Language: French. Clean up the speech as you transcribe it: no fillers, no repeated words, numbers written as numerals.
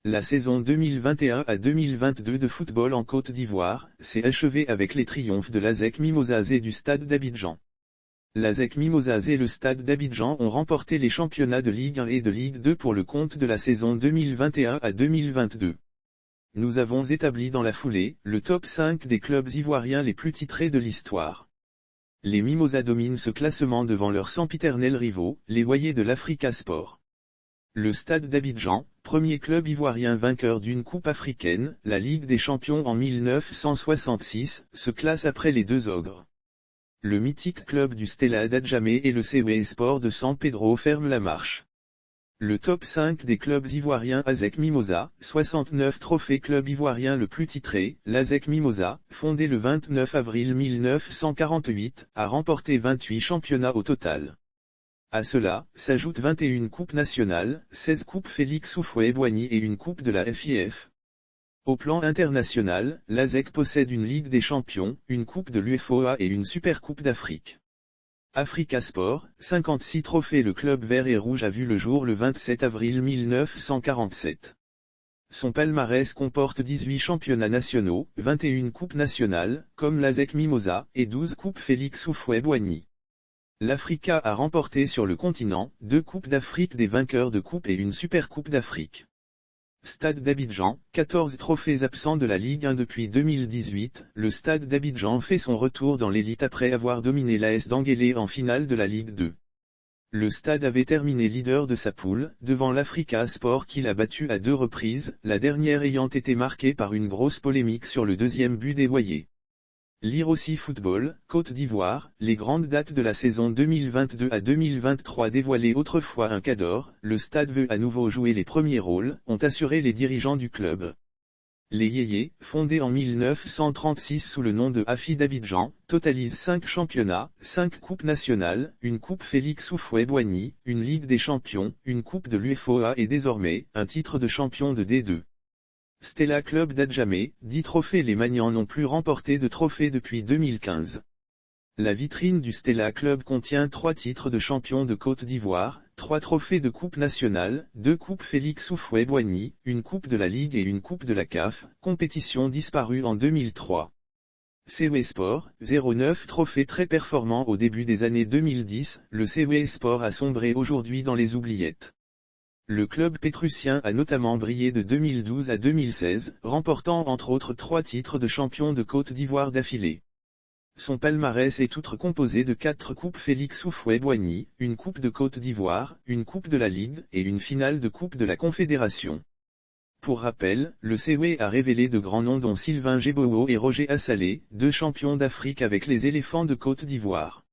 La saison 2021 à 2022 de football en Côte d'Ivoire s'est achevée avec les triomphes de l'ASEC Mimosas et du Stade d'Abidjan. L'ASEC Mimosas et le Stade d'Abidjan ont remporté les championnats de Ligue 1 et de Ligue 2 pour le compte de la saison 2021 à 2022. Nous avons établi dans la foulée le top 5 des clubs ivoiriens les plus titrés de l'histoire. Les Mimosas dominent ce classement devant leurs sempiternels rivaux, les Wayés de l'Africa Sport. Le Stade d'Abidjan, premier club ivoirien vainqueur d'une coupe africaine, la Ligue des Champions en 1966, se classe après les deux ogres. Le mythique club du Stella d'Adjamé et le CW Sport de San Pedro ferment la marche. Le top 5 des clubs ivoiriens ASEC Mimosas, 69 trophées club ivoirien le plus titré, l'ASEC Mimosas, fondé le 29 avril 1948, a remporté 28 championnats au total. À cela, s'ajoutent 21 coupes nationales, 16 coupes Félix Houphouët-Boigny et une coupe de la FIF. Au plan international, l'ASEC possède une Ligue des Champions, une coupe de l'UEFOA et une Supercoupe d'Afrique. Africa Sport, 56 trophées. Le club vert et rouge a vu le jour le 27 avril 1947. Son palmarès comporte 18 championnats nationaux, 21 coupes nationales, comme l'ASEC Mimosas, et 12 coupes Félix Houphouët-Boigny. L'Africa a remporté sur le continent, 2 coupes d'Afrique des vainqueurs de coupe et une Supercoupe d'Afrique. Stade d'Abidjan, 14 trophées. Absent de la Ligue 1 depuis 2018, le Stade d'Abidjan fait son retour dans l'élite après avoir dominé l'AS d'Anguélé en finale de la Ligue 2. Le Stade avait terminé leader de sa poule, devant l'Africa Sport qu'il a battu à 2 reprises, la dernière ayant été marquée par une grosse polémique sur le deuxième but des Wayés. Lire aussi Football, Côte d'Ivoire, les grandes dates de la saison 2022 à 2023 dévoilées autrefois un Cador, le Stade veut à nouveau jouer les premiers rôles, ont assuré les dirigeants du club. Les Yéyés, fondés en 1936 sous le nom de AFI d'Abidjan, totalisent 5 championnats, 5 coupes nationales, une coupe Félix Houphouët-Boigny, une Ligue des Champions, une coupe de l'UEFOA et désormais, un titre de champion de D2. Stella Club d'Adjamé, 10 trophées. Les Magnans n'ont plus remporté de trophée depuis 2015. La vitrine du Stella Club contient 3 titres de champion de Côte d'Ivoire, 3 trophées de coupe nationale, 2 coupes Félix Houphouët-Boigny, une coupe de la Ligue et une coupe de la CAF, compétition disparue en 2003. CW Sport, 09 trophées. Très performant au début des années 2010, le CW Sport a sombré aujourd'hui dans les oubliettes. Le club pétrusien a notamment brillé de 2012 à 2016, remportant entre autres 3 titres de champion de Côte d'Ivoire d'affilée. Son palmarès est outre composé de 4 coupes Félix Houphouët-Boigny, une coupe de Côte d'Ivoire, une coupe de la Ligue, et une finale de coupe de la Confédération. Pour rappel, le CW a révélé de grands noms dont Sylvain Géboo et Roger Assalé, 2 champions d'Afrique avec les éléphants de Côte d'Ivoire.